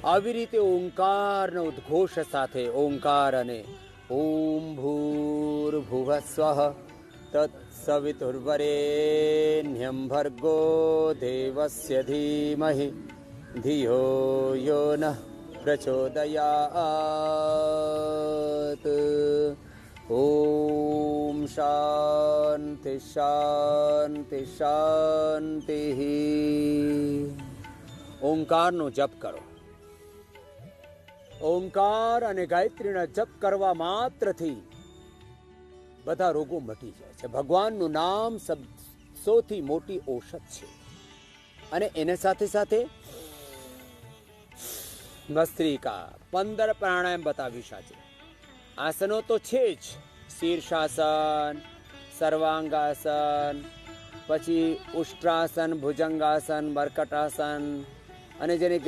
આવી રીતે ઓંકારના ઉદ્ઘોષ સાથે ઓંકાર અને ઓમ ભૂર્ભુવસ્વઃ તત્સવિતુર્વરેણ્યં ભર્ગો દેવસ્ય ધીમહિ ધિયો યો નઃ પ્રચોદયાત. ઓમ શાંતિ શાંતિ શાંતિ. ઓંકારનો જપ કરો. ઓંકાર અને ગાયત્રીના જપ કરવા માત્રથી બધા રોગો મટી જાય છે. ભગવાનનું નામ સૌથી મોટી ઔષધ છે. અને એને સાથે સાથે ભસ્ત્રિકા 15 પ્રાણાયામ બતાવી છે. આસનો તો છે જ, શીર્ષાસન, સર્વાંગાસન, પછી ઉષ્ટ્રાસન, ભુજંગાસન, મર્કટાસન, અને જેને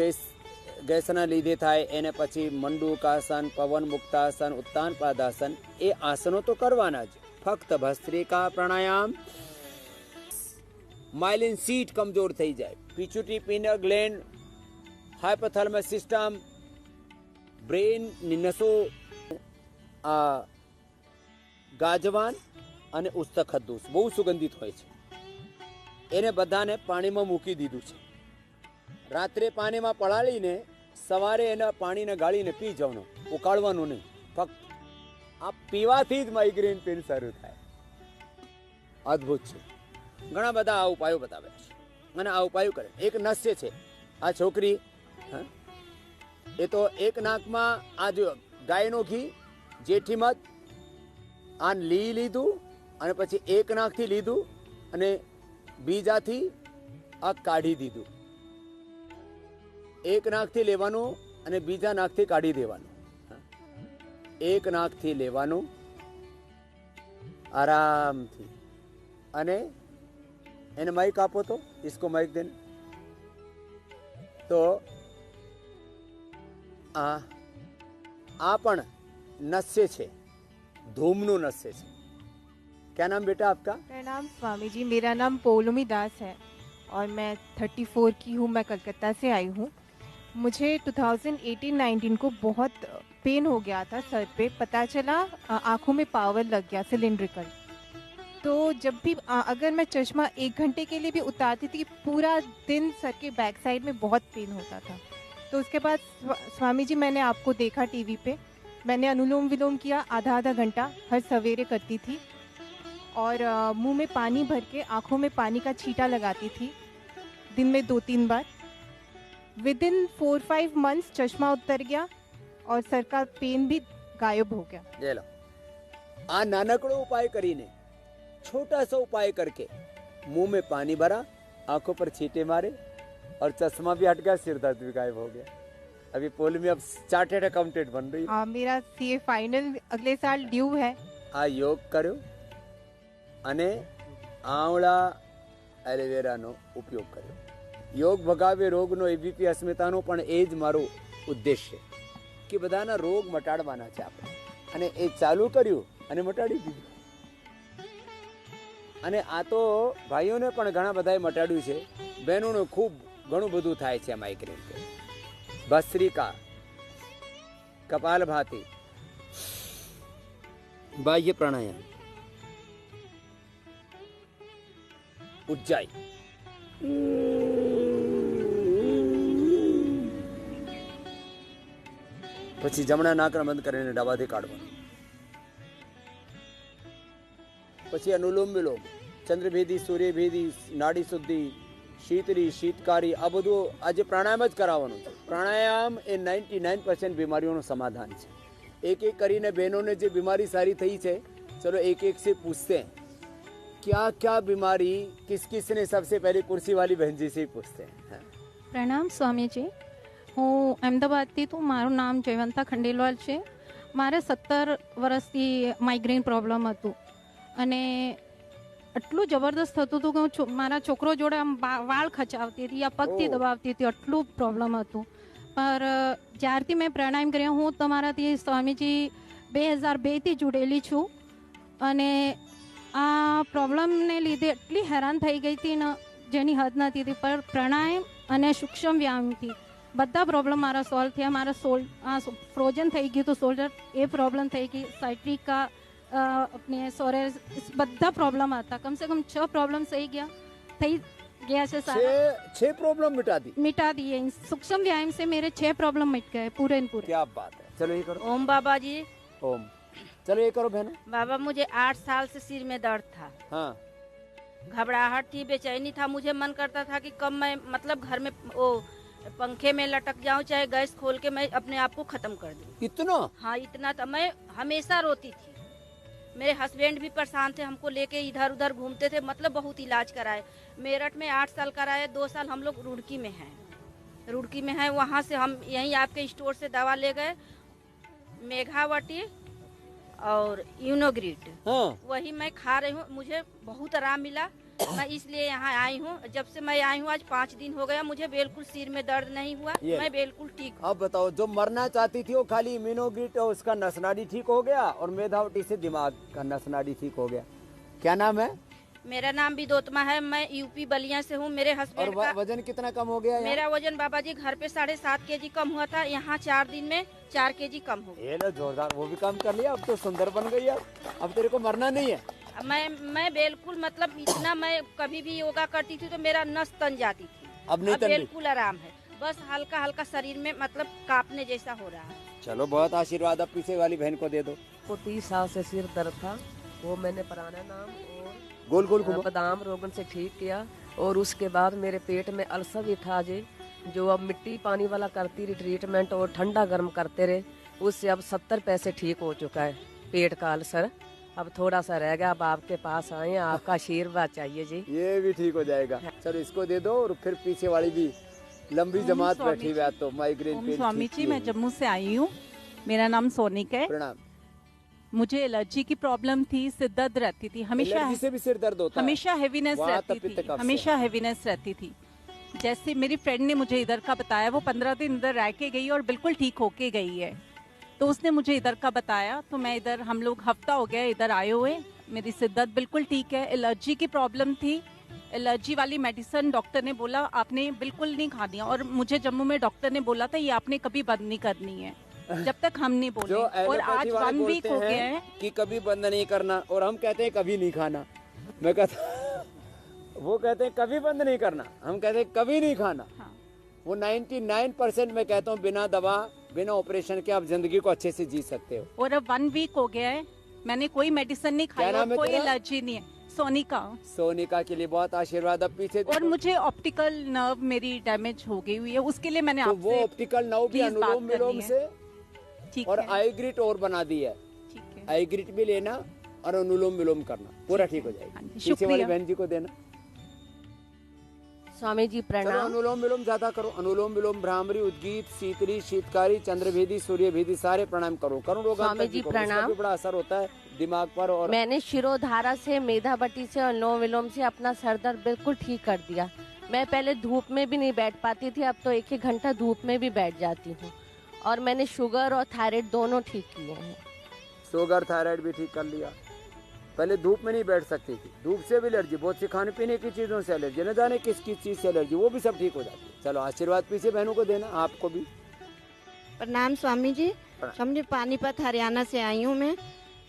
ગેસના લીધે થાય એને પછી મંડૂકાસન, પવન મુક્તાસન, ઉત્તાન પાદાસન. એ આસનો તો કરવાના જ. ફક્ત ભસ્ત્રિકા પ્રાણાયામ માઇલિન સીટ કમજોર થઈ જાય, pituitary pineal gland, hypothalamus system, બ્રેનની નસો, આ ગાજવાન અને ઉસ્તખદ્દુસ બહુ સુગંધિત હોય છે. એને બધાને પાણીમાં મૂકી દીધું છે. રાત્રે પાણીમાં પલાળીને સવારે એના પાણીને ગાળીને પી જવાનું, ઉકાળવાનું નહીં. ફક્ત આ પીવાથી જ માઇગ્રેન પેન શરૂ થાય. અદ્ભુત છે. ઘણા બધા આ ઉપાયો બતાવે છે અને આ ઉપાયો કરે. એક નસ્ય છે, આ છોકરી એ તો એક નાકમાં આ જો ગાયનો ઘી જેઠીમાં આ લીધું અને પછી એક નાકથી લીધું અને બીજાથી આ કાઢી દીધું. એક નાકથી લેવાનું અને બીજા નાકથી કાઢી દેવાનું. એક નાકથી લેવાનું આરામથી, અને એને માઇક આપો તો इसको માઇક દેને. તો આ પણ नस्य છે, धूमनु नस्य છે. क्या नाम बेटा आपका? प्रणाम स्वामी जी, मेरा नाम पौलमी दास है और मैं 34 की हूँ. मैं कलकत्ता से आई हूँ. मुझे 2018-19 को बहुत पेन हो गया था सर पे. पता चला आँखों में पावर लग गया सिलिंड्रिकल. तो जब भी अगर मैं चश्मा 1 घंटे के लिए भी उतारती थी, पूरा दिन सर के बैक साइड में बहुत पेन होता था. तो उसके बाद स्वामी जी मैंने आपको देखा टीवी पे. मैंने अनुलोम विलोम किया आधा घंटा हर सवेरे करती थी, और मुंह में पानी भर के आँखों में पानी का छींटा लगाती थी दिन में 2-3 बार. विदिन 4-5 मंथ्स चश्मा उतर गया और सर का पेन भी गायब हो गया. ले लो. आ नानकड़ो उपाय करीने, छोटा सा उपाय करके मुंह में पानी भरा, आंखों पर छींटे मारे और चश्मा भी हट गया, सिर दर्द भी गायब हो गया. अभी पोल में अब चार्टेड अकाउंटेंट बन रही है. मेरा सीए फाइनल अगले साल ड्यू है. आ योग करो અને આવળા એલોવેરાનો ઉપયોગ કર્યો. યોગ ભગાવે રોગનો, એબીપી અસ્મિતાનો પણ એ જ મારો ઉદ્દેશ છે કે બધાના રોગ મટાડવાના છે આપણે. અને એ ચાલુ કર્યું અને મટાડી દીધું. અને આ તો ભાઈઓને પણ ઘણા બધાએ મટાડ્યું છે. બહેનોને ખૂબ ઘણું બધું થાય છે માઇગ્રેન. ભસ્ત્રિકા, કપાલભાતિ, બાહ્ય પ્રાણાયામ, ઉજ્જાઈ, પછી જમણા નાકને બંધ કરીને ડાબાથી કાઢવાનું. પછી અનુલોમ વિલોમ, ચંદ્રભેદી, સૂર્યભેદી, નાડી શુદ્ધિ, શીતળી, શીતકારી, આ બધું આજે પ્રાણાયામ જ કરાવવાનું છે. પ્રાણાયામ એ 99% બીમારીઓનું સમાધાન છે. એક એક કરીને બહેનોને જે બીમારી સારી થઈ છે, ચલો એક એક से पूछते हैं क्या क्या बीमारी किस किस ने. सबसे पहले कुर्सी वाली बहन जी से ही पूछते हैं. પ્રણામ સ્વામીજી, હું અમદાવાદથી છું. મારું નામ જયવંતા ખંડેલવાલ છે. મારે 17 વર્ષથી માઇગ્રેન પ્રોબ્લેમ હતું અને એટલું જબરદસ્ત થતું હતું કે હું મારા છોકરો જોડે આમ વાળ ખચાવતી હતી, આ પગથી દબાવતી હતી, એટલું પ્રોબ્લેમ હતું. પર જ્યારથી મેં પ્રાણાયામ કર્યા, હું તમારાથી સ્વામીજી 2002થી જોડેલી છું અને આ પ્રોબ્લેમને લીધે એટલી હેરાન થઈ ગઈ હતી ને જેની હદ નથી હતી. પર પ્રાણાયામ અને સૂક્ષ્મ વ્યાયામથી બધા પ્રોબ્લેમ મારા સોલ્વ થયા. મારા ફ્રોઝન થઈ ગયું તો શોલ્ડર એ પ્રોબ્લેમ થઈ ગઈ, સાઇટ્રિકા अपने સોરેસ બધા પ્રોબ્લેમ હતા. કમ સે કમ 6 પ્રોબ્લેમ થઈ ગયા છે સારા. 6 प्रॉब्लम मिटा दिए. सूक्ष्म व्यायाम से मेरे 6 प्रॉब्लम मिट गए पूरे न पूरे. क्या बात है. चलो ये करो. ओम बाबा जी. ओम. चलो ये करो बहन. बाबा मुझे 8 साल से सिर में दर्द था. हाँ. घबराहट थी, बेचैनी था. मुझे मन करता था कि कब मैं मतलब घर में वो पंखे में लटक जाऊं, चाहे गैस खोल के मैं अपने आप को खत्म कर दूं. इतना? हाँ इतना था. मैं हमेशा रोती थी. मेरे हस्बैंड भी परेशान थे, हमको लेके इधर उधर घूमते थे. मतलब बहुत इलाज कराए. मेरठ में 8 साल कराए. 2 साल हम लोग रुड़की में हैं. वहाँ से हम यहीं आपके स्टोर से दवा ले गए, मेघावटी और यूनोग्रिड. हाँ. वही मैं खा रही हूँ. मुझे बहुत आराम मिला. मैं इसलिए यहाँ आई हूँ. जब से मैं आई हूँ आज 5 दिन हो गया. मुझे बिल्कुल सिर में दर्द नहीं हुआ. मैं बिल्कुल ठीक हूँ. अब बताओ, जो मरना चाहती थी वो खाली इम्यूनोग्रिड और उसका नसनाडी ठीक हो गया, और मेधावटी से दिमाग का नसनाडी ठीक हो गया. क्या नाम है? मेरा नाम विदोत्मा है. मैं यूपी बलिया से हूँ. मेरे हस्बैंड का वजन कितना कम हो गया? मेरा वजन बाबा जी घर पे 7.5 kg कम हुआ था. यहाँ 4 दिन में 4 kg कम हो गया. ये लो जोरदार, वो भी कम कर लिया. अब तो सुंदर बन गई. अब तेरे को मरना नहीं है. मैं बिल्कुल मतलब इतना, मैं कभी भी योगा करती थी तो मेरा नस तन जाती थी. अब नहीं तन. बिल्कुल आराम है. बस हल्का हल्का शरीर में मतलब कांपने जैसा हो रहा है. चलो बहुत आशीर्वाद. अब पीछे वाली बहन को दे दो. को 30 साल से सिर दर्द था. वो मैंने पुराना नाम और गोल गोल घुमाओ. बादाम रोगन से ठीक किया. और उसके बाद मेरे पेट में अल्सर भी था जी, जो अब मिट्टी पानी वाला करती रही ट्रीटमेंट और ठंडा गर्म करते रहे. उससे अब 70 पैसे ठीक हो चुका है पेट का अल्सर. अब थोड़ा सा रह गया. अब आपके पास आए, आपका आशीर्वाद चाहिए जी. ये भी ठीक हो जाएगा. चलो इसको दे दो. और फिर पीछे वाली भी लंबी जमात बैठी हुई है. तो माइग्रेन पेन. स्वामी जी, मैं जम्मू से आई हूँ. मेरा नाम सोनिक है. प्रणाम. मुझे एलर्जी की प्रॉब्लम थी, सिर दर्द रहती थी हमेशा. एलर्जी से भी सिर दर्द होता है. हमेशा हेवीनेस वहाँ रहती तपित थी. कफ से. हमेशा हेवीनेस रहती थी. जैसे मेरी फ्रेंड ने मुझे इधर का बताया, वो 15 दिन इधर रह के गई और बिल्कुल ठीक होके गई है. तो उसने मुझे इधर का बताया, तो मैं इधर, हम लोग हफ्ता हो गया इधर आए हुए. मेरी सिर दर्द बिल्कुल ठीक है. एलर्जी की प्रॉब्लम थी. एलर्जी वाली मेडिसिन डॉक्टर ने बोला आपने बिल्कुल नहीं खानी है. और मुझे जम्मू में डॉक्टर ने बोला था ये आपने कभी बंद नहीं करनी है जब तक हम नहीं बोले. और आज 1 वीक हो गया है कि कभी बंद नहीं करना, और हम कहते हैं कभी नहीं खाना. मैं कहता वो कहते हैं कभी बंद नहीं करना, हम कहते हैं कभी नहीं खाना. हाँ. वो 99% मैं कहता हूँ बिना दवा बिना ऑपरेशन के आप जिंदगी को अच्छे से जी सकते हो. और अब 1 वीक हो गया है, मैंने कोई मेडिसिन नहीं खाई और कोई एलर्जी नहीं है. सोनिका. सोनिका के लिए बहुत आशीर्वाद. अब पीछे और मुझे ऑप्टिकल नर्व मेरी डैमेज हो गई हुई है, उसके लिए मैंने तो आपसे वो ऑप्टिकल नर्व भी अनुलोम विलोम से ठीक और है. आई ग्रिट और बना दी है. ठीक है. आई ग्रिट भी लेना और अनुलोम विलोम करना, पूरा ठीक हो हाँ जाएगा. जी, पीछे वाली बहन जी को देना. स्वामी जी चलो प्रणाम. अनुलोम विलोम ज्यादा करो. अनुलोम विलोम, भ्रामरी, उद्गीत, शीतली, शीतकारी, चंद्रभेदी, सूर्यभेदी, सारे प्रणाम करो. करोड़ों स्वामी जी प्रणाम. बड़ा असर होता है दिमाग पर. और मैंने शिरोधारा से, मेधावटी से, अनुलोम विलोम से अपना सर दर्द बिल्कुल ठीक कर दिया. मैं पहले धूप में भी नहीं बैठ पाती थी, अब तो 1-1 घंटा धूप में भी बैठ जाती हूँ. और मैंने शुगर और थायराइड दोनों ठीक किए हैं. शुगर थायराइड भी ठीक कर लिया. पहले धूप में नहीं बैठ सकती थी. धूप से भी एलर्जी, बहुत सी खाने पीने की चीजों से एलर्जी, न जाने किस किस चीज से एलर्जी, वो भी सब ठीक हो जाती है. चलो आशीर्वाद पीछे बहनों को देना, आपको भी. प्रणाम स्वामी जी. समझे पानीपत हरियाणा से आई हूँ मैं.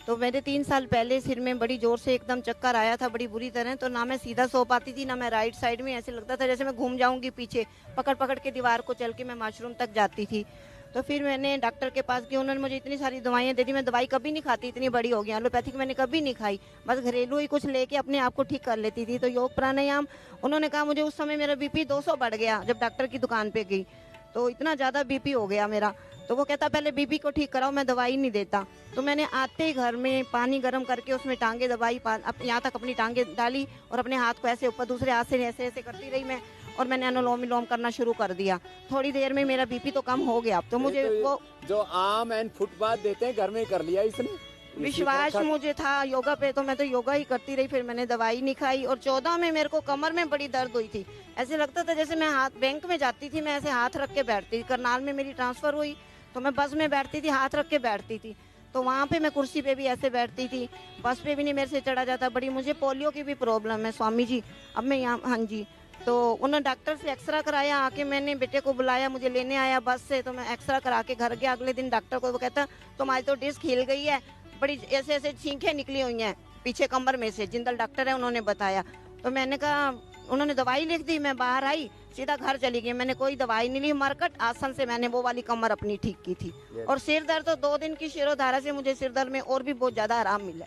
तो मेरे 3 साल पहले सिर में बड़ी जोर से एकदम चक्कर आया था, बड़ी बुरी तरह. तो ना मैं सीधा सो पाती थी, ना मैं राइट साइड में. ऐसे लगता था जैसे मैं घूम जाऊंगी पीछे, पकड़ पकड़ के दीवार को चल के मैं वॉशरूम तक जाती थी. तो फिर मैंने डॉक्टर के पास गई, उन्होंने मुझे इतनी सारी दवाइयाँ दे दी. मैं दवाई कभी नहीं खाती, इतनी बड़ी हो गई. एलोपैथिक मैंने कभी नहीं खाई, बस घरेलू ही कुछ लेके अपने आप को ठीक कर लेती थी. तो योग प्राणायाम, उन्होंने कहा मुझे उस समय मेरा बीपी 200 बढ़ गया जब डॉक्टर की दुकान पे गई. तो इतना ज़्यादा बीपी हो गया मेरा. तो वो कहता पहले बीपी को ठीक कराओ, मैं दवाई नहीं देता. तो मैंने आते ही घर में पानी गर्म करके उसमें टांगे दबाई, यहाँ तक अपनी टांगे डाली और अपने हाथ को ऐसे ऊपर दूसरे हाथ से ऐसे ऐसे करती रही मैं. और मैंने अनुलोम विलोम करना शुरू कर दिया. थोड़ी देर में मेरा बीपी तो कम हो गया. अब तो मुझे वो जो आम एंड फुटपाथ देते हैं घर में कर लिया इसने. विश्वास मुझे था योगा पे, तो मैं तो योगा ही करती रही. फिर मैंने दवाई नहीं खाई. और 14 में मेरे को कमर में बड़ी दर्द हुई थी. ऐसे लगता था जैसे मैं हाथ, बैंक में जाती थी मैं ऐसे हाथ रख के बैठती थी. करनाल में मेरी ट्रांसफर हुई तो मैं बस में बैठती थी, हाथ रख के बैठती थी. तो वहाँ पे मैं कुर्सी पे भी ऐसे बैठती थी, बस पे भी नहीं मेरे से चढ़ा जाता. बड़ी मुझे पोलियो की भी प्रॉब्लम है स्वामी जी. अब मैं यहाँ, हाँ जी, तो उन्होंने डॉक्टर से एक्सरा कराया, आके मैंने बेटे को बुलाया, मुझे लेने आया बस से, तो मैं एक्सरा करा के घर गया। अगले दिन डॉक्टर को वो कहता तुम्हारी तो डिस्क हिल गई है, बड़ी ऐसे ऐसे छींकें निकली हुई हैं पीछे कमर में से। जिंदल डॉक्टर है, उन्होंने बताया। तो मैंने कहा, उन्होंने दवाई लिख दी, मैं बाहर आई, सीधा घर चली गई। मैंने कोई दवाई नहीं ली, मरकट आसन से मैंने वो वाली कमर अपनी ठीक की थी। और सिर दर्द तो 2 दिन की शिरोधारा से मुझे सिर दर्द में और भी बहुत ज्यादा आराम मिला।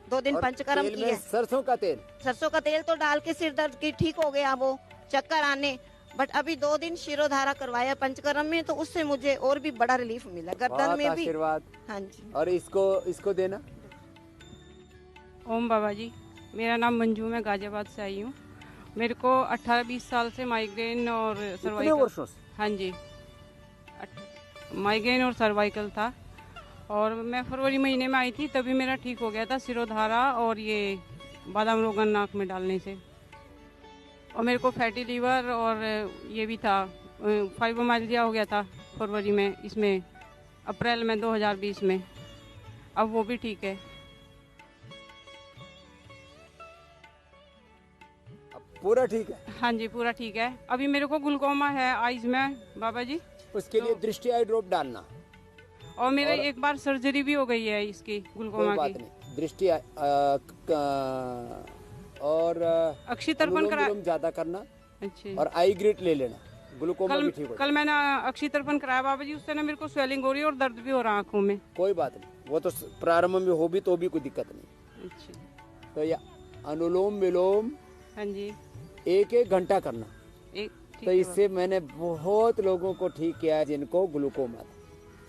2 दिन पंचकर्म किए। सरसों का तेल, सरसों का तेल तो डाल के सिर दर्द की ठीक हो गया, वो चक्कर आने। बट अभी 2 दिन शिरोधारा करवाया पंचकर्म में, तो उससे मुझे और भी बड़ा रिलीफ मिला, गर्दन में भी। आशीर्वाद। हाँ जी। और इसको देना। ओम बाबा जी, मेरा नाम मंजू, मैं गाजियाबाद से आई हूँ। मेरे को 18-20 साल से माइग्रेन और सर्वाइकल, हाँ जी, माइग्रेन और सर्वाइकल था। और मैं फरवरी महीने में आई थी, तभी मेरा ठीक हो गया था शिरोधारा और ये बादाम रोगन नाक में डालने से। और मेरे को फैटी लीवर और ये भी था, फाइब्रोमाइल्जिया हो गया था फरवरी में, इसमें अप्रैल में 2020 में। अब वो भी ठीक है। पूरा ठीक है? हाँ जी, पूरा ठीक है। अभी मेरे को ग्लूकोमा है आइज में बाबा जी, उसके लिए दृष्टि आई ड्रॉप डालना। और मेरा एक बार सर्जरी भी हो गई है इसकी ग्लूकोमा की। दृष्टि और अक्षी तर्पण करा ज्यादा करना। अच्छा। और आई ग्रेट ले लेना, ग्लूकोमा भी ठीक हो। कल मैंने अक्षी तर्पण कराया बाबा जी, उससे ना मेरे को स्वेलिंग हो रही है और दर्द भी हो रहा है आँखों में। कोई बात नहीं, वो तो प्रारंभ में हो भी तो भी कोई दिक्कत नहीं। अच्छा। तो ये अनुलोम विलोम, हाँ जी, 1-1 घंटा करना। तो इससे मैंने बहुत लोगों को ठीक किया है जिनको ग्लूकोमा था।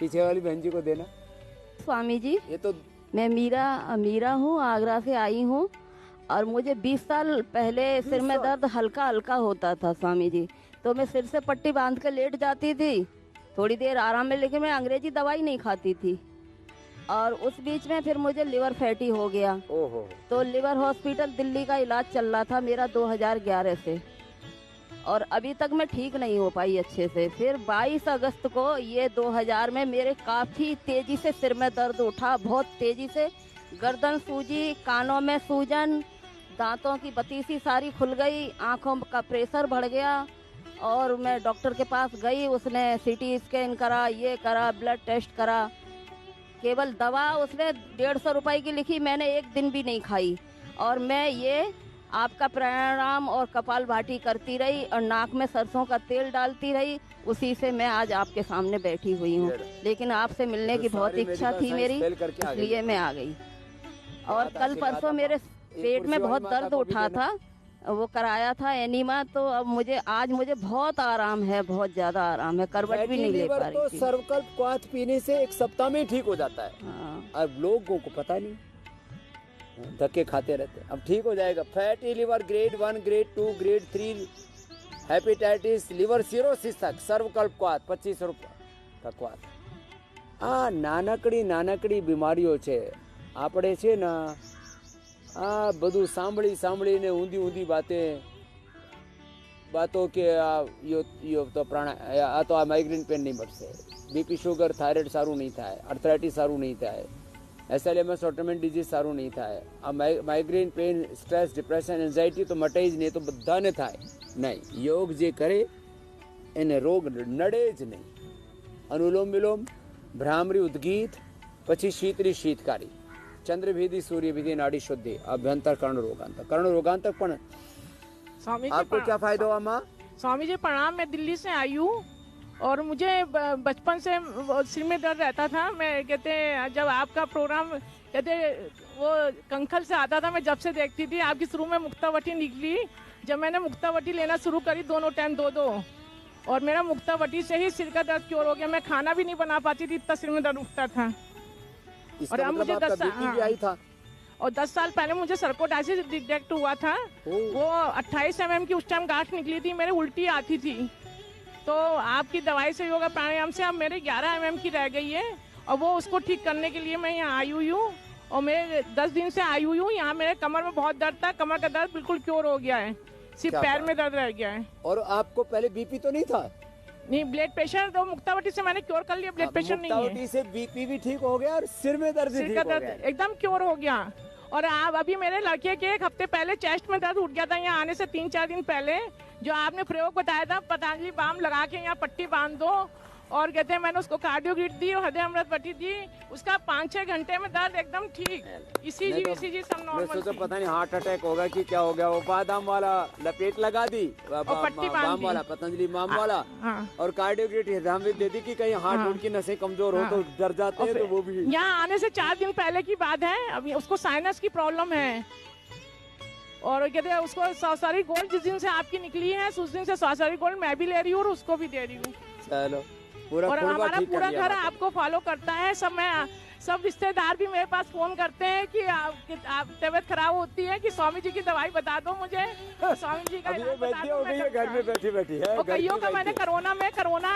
पीछे वाली बहन जी को देना। स्वामी जी, ये तो मैं मीरा हूँ, आगरा से आई हूँ। और मुझे 20 साल पहले सिर में दर्द हल्का हल्का होता था स्वामी जी। तो मैं सिर से पट्टी बांध के लेट जाती थी, थोड़ी देर आराम में, लेकिन मैं अंग्रेजी दवाई नहीं खाती थी। और उस बीच में फिर मुझे लिवर फैटी हो गया। ओहो। तो लिवर हॉस्पिटल दिल्ली का इलाज चल रहा था मेरा 2011 से, और अभी तक मैं ठीक नहीं हो पाई अच्छे से। फिर 22 अगस्त को ये 2000 में मेरे काफ़ी तेज़ी से सिर में दर्द उठा, बहुत तेज़ी से। गर्दन सूजी, कानों में सूजन, दांतों की बतीसी सारी खुल गई, आँखों का प्रेशर बढ़ गया। और मैं डॉक्टर के पास गई, उसने CT स्कैन करा, ये करा, ब्लड टेस्ट करा। केवल दवा उसने 150 रुपए की लिखी, मैंने एक दिन भी नहीं खाई। और मैं ये आपका प्राणायाम और कपालभाति करती रही और नाक में सरसों का तेल डालती रही। उसी से मैं आज आपके सामने बैठी हुई हूँ। लेकिन आपसे मिलने की बहुत इच्छा थी मेरी, इसलिए मैं आ गई। और कल परसों मेरे पेट में बहुत दर्द उठा था, वो कराया था एनीमा। तो अब आज मुझे बहुत आराम है, बहुत ज्यादा आराम है, करवट भी नहीं ले पा रही थी। सर्वकल्प क्वाथ पीने से 1 सप्ताह में ठीक हो जाता है। हाँ। अब लोगों को पता नहीं, धक्के खाते रहते। अब ठीक हो जाएगा। Fatty liver grade 1, grade 2, grade 3, hepatitis, liver cirrhosis तक सर्वकल्प क्वाथ 25 रुपया का क्वाथ। आ નાનકડી બીમારીઓ છે। આપણે છે ને આ બધું સાંભળીને ઊંધી બાતો કે આ તો આ તો આ માઇગ્રેન પેન નહીં મળશે, બીપી શુગર થાઇરોઇડ સારું નહીં થાય, આર્થરાઇટિસ સારું નહીં થાય, SLMS ઓટોમેન ડિઝીઝ સારું નહીં થાય। આ migraine pain, stress, depression, anxiety તો મટે જ નહીં, તો બધાને થાય નહીં। યોગ જે કરે એને રોગ નડે જ નહીં। अनुलोम विलोम, भ्रामरी उद्गीत, પછી શીતરી શીતકારી, चंद्रभेदी, सूर्यभेदी, नाड़ी शुद्धि, अभ्यंतर कर्ण रोगांतक पण। स्वामी जी आपको क्या फायदा हुआ माँ? स्वामी जी प्रणाम, मैं दिल्ली से आई हूँ और मुझे बचपन से सिर में दर्द रहता था। मैं कहते जब आपका प्रोग्राम कहते वो कंखल से आता था, मैं जब से देखती थी आपकी शुरू में मुक्तावटी निकली। जब मैंने मुक्तावटी लेना शुरू करी, दोनों टाइम 2-2, और मेरा मुक्तावटी से ही सिर का दर्द क्योर हो गया। मैं खाना भी नहीं बना पाती थी, इतना सिर में दर्द उठता था। और अब मुझे 10 साल और 10 साल पहले मुझे सर्कोडाइसिस डिटेक्ट हुआ था। वो 28 mm की उस टाइम गांठ निकली थी, मेरे उल्टी आती थी। तो आपकी दवाई से, योगा प्राणायाम से अब मेरे 11 mm की रह गई है। और वो उसको ठीक करने के लिए मैं यहाँ आई हुई हूँ। और मैं 10 दिन से आई हुई हूँ यहाँ। मेरे कमर में बहुत दर्द था, कमर का दर्द बिल्कुल क्योर हो गया है, सिर्फ पैर में दर्द रह गया है। और आपको पहले बीपी तो नहीं था? नहीं, ब्लड प्रेशर तो मुक्तावटी से मैंने क्योर कर लिया, ब्लड प्रेशर नहीं है। मुक्तावटी से बीपी भी ठीक हो गया और सिर में दर्द भी ठीक हो गया, एकदम क्योर हो गया। और आप अभी मेरे लड़के के 1 हफ्ते पहले चेस्ट में दर्द उठ गया था, यहाँ आने से 3-4 दिन पहले, जो आपने प्रयोग बताया था पतंजलि बाम लगा के यहाँ पट्टी बांध दो, और कहते हैं मैंने उसको कार्डियोग्रिड दी और हृदय अमृत पट्टी दी, उसका 5-6 घंटे में दर्द एकदम ठीक, ईसीजी सब नॉर्मल। तो पता नहीं हार्ट अटैक होगा कि क्या हो गया, वो बादाम वाला लपेट लगा दी, बाम वाला पतंजलि बाम वाला, और कार्डियोग्रिड हृदय दे दी कि कहीं हार्ट उनकी नसें कमजोर हो तो डर जाते हैं, तो वो भी। यहाँ आने से 4 दिन पहले की बात है, अभी उसको साइनस की प्रॉब्लम है, और कहते हैं उसको सॉरी गोल्ड जिस दिन से आपकी निकली है उस दिन से सॉरी गोल्ड मैं भी ले रही हूँ और उसको भी दे रही हूँ। चलो पूरा और हमारा पूरा घर आपको फॉलो करता है, सब रिश्तेदार भी मेरे पास फोन करते हैं कि आप तबीयत खराब होती है कि स्वामी जी की दवाई बता दो मुझे, स्वामी जी का इलाज बता दो। घर में बैठी है, कईयों का मैंने कोरोना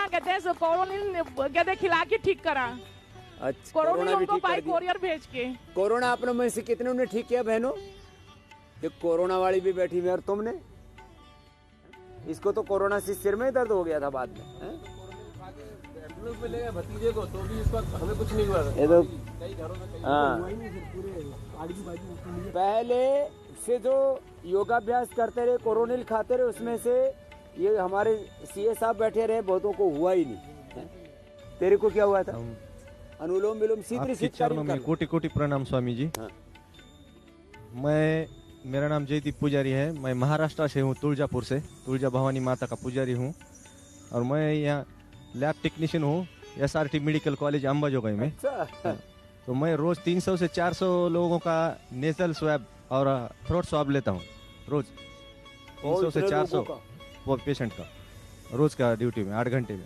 कहते हैं कोरोनिल कहते खिला के ठीक करा। अच्छा, कोरोना उनको बाई कोरियर भेज के। कोरोना आप लोग में से कितने ने ठीक किया बहनों? ये कोरोना वाली भी बैठी हुई, और तुमने? इसको तो कोरोना से सिर में दर्द हो गया था बाद में, भतीजे को, तो भी इसको हमें कुछ नहीं हुआ। ये तो पहले से जो योगाभ्यास करते रहे, कोरोनिल खाते रहे, उसमें से ये हमारे सीए साहब बैठे रहे, बहुतों को हुआ ही नहीं। तेरे को क्या हुआ था? अनुलोम विलोम सीधी चरणों में कोटि कोटि प्रणाम स्वामी जी। मेरा नाम जयदीप पुजारी है, मैं महाराष्ट्र से हूँ, तुलजापुर से, तुलजा भवानी माता का पुजारी हूँ, और मैं यहाँ लैब टेक्नीशियन हूँ SRT मेडिकल कॉलेज अंबाजोगाई में। तो मैं रोज 300 से 400 लोगों का नेजल स्वैब और थ्रोट स्वैब लेता हूँ, रोज 300 से 400 पेशेंट का रोज का ड्यूटी में 8 घंटे में।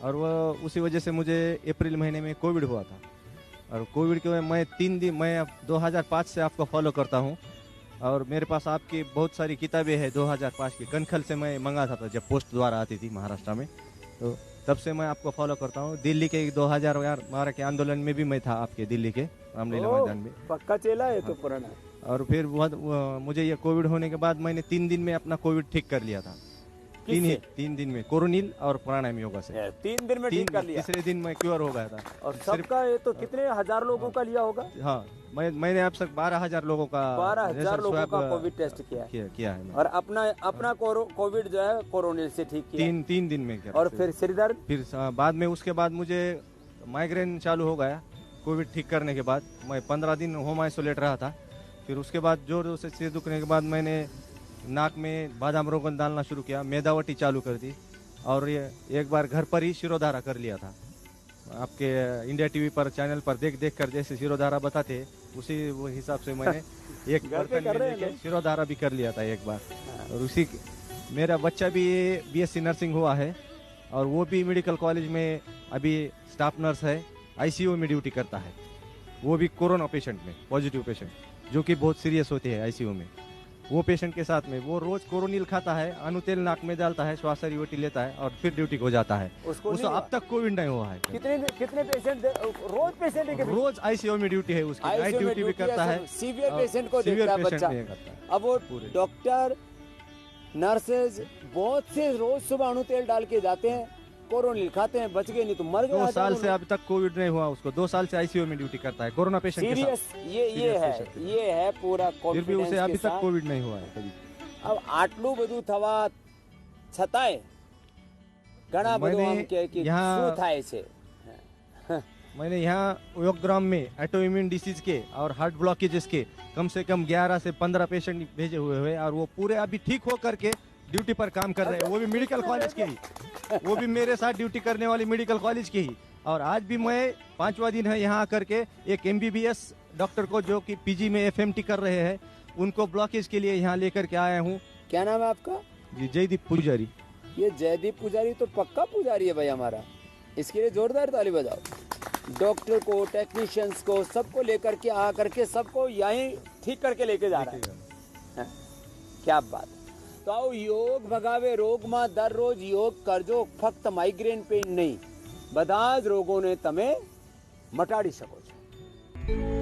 और वह उसी वजह से मुझे अप्रैल महीने में कोविड हुआ था, और कोविड के मैं 3 दिन, मैं 2005 से आपको फॉलो करता हूँ, और मेरे पास आपकी बहुत सारी किताबें हैं 2005 की, कनखल से मैं मंगाता था जब पोस्ट द्वारा आती थी महाराष्ट्र में, तो तब से मैं आपको फॉलो करता हूँ। दिल्ली के 2012 के आंदोलन में भी मैं था, आपके दिल्ली के रामलीला मैदान में। पक्का चेला है तो पुराना। और फिर मुझे ये कोविड होने के बाद मैंने 3 दिन में अपना कोविड ठीक कर लिया था। 3 दिन में कोरोनिल और प्राणायाम योगा से 3 दिन में ठीक कर लिया। तीसरे दिन मैं क्योर हो गया था। और सबका ये तो कितने हजार लोगों का लिया होगा? हाँ, मैंने अब तक 12,000 लोगों का 12,000 लोगों का कोविड टेस्ट किया है। और अपना कोविड जो है कोरोनिल से ठीक किया 3 दिन में। और फिर सिर दर्द, फिर बाद में उसके बाद मुझे माइग्रेन चालू हो गया कोविड ठीक करने के बाद। मैं 15 दिन होम आइसोलेट रहा था। फिर उसके बाद जोर से सिर दुखने के बाद मैंने नाक में बादाम रोगन डालना शुरू किया, मेदावटी चालू कर दी, और ये एक बार घर पर ही शिरोधारा कर लिया था। आपके इंडिया टीवी पर चैनल पर देख कर जैसे शिरोधारा बताते उसी वो हिसाब से मैंने एक शिरोधारा भी कर लिया था एक बार। और उसी मेरा बच्चा भी BSc नर्सिंग हुआ है, और वो भी मेडिकल कॉलेज में अभी स्टाफ नर्स है, ICU में ड्यूटी करता है। वो भी कोरोना पेशेंट में, पॉजिटिव पेशेंट जो कि बहुत सीरियस होते हैं ICU में, वो पेशेंट के साथ में वो रोज कोरोनिल खाता है, अनुतेल नाक में डालता है, श्वासरी लेता है, और फिर ड्यूटी को जाता है। उसको अब तक कोविड नहीं हुआ है। कितने पेशेंट रोज रोज ICU में ड्यूटी है उसकी, नाइट ड्यूटी भी करता है, सीवियर पेशेंट को देखता है बच्चा। अब वो डॉक्टर नर्सेज बहुत से रोज सुबह अनुतेल डाल के जाते हैं, कोरोनिल खाते हैं, बच गए नहीं तो मर गए। 2 साल से अब तक कोविड नहीं हुआ उसको, 2 साल से ICU में ड्यूटी करता है कोरोना पेशेंट के साथ। ये है पूरा कॉन्फिडेंस। फिर भी उसे अभी तक कोविड नहीं हुआ है कभी। अब आटलू બધું થવા છતાંય ઘણા બધું આમ કે શું થાય છે। मैंने यहाँ योगग्राम में ऑटोइम्यून डिसीज के और हार्ट ब्लॉकेजेस के कम से कम 11 से 15 पेशेंट भेजे हुए और वो पूरे अभी ठीक हो करके ड्यूटी पर काम कर रहे हैं, वो भी मेडिकल कॉलेज के ही, वो भी मेरे साथ ड्यूटी करने वाली मेडिकल कॉलेज के ही। और आज भी मैं 5वां दिन है यहाँ आकर के एक MBBS डॉक्टर को जो कि PG में FMT कर रहे हैं, उनको ब्लॉकेज के लिए यहाँ लेकर के आया हूँ। क्या नाम है आपका? जी जयदीप पुजारी। ये जयदीप पुजारी तो पक्का पुजारी है भाई हमारा, इसके लिए जोरदार ताली बजाओ। डॉक्टर को, टेक्नीशियंस को, सबको लेकर के आ करके सबको यहीं ठीक करके लेके जा रहा है। क्या बात। तो आओ योग भगावे रोग में दररोज योग करजो, फक्त माइग्रेन पेन नहीं, બધા જ રોગોને તમે મટાડી શકો છો।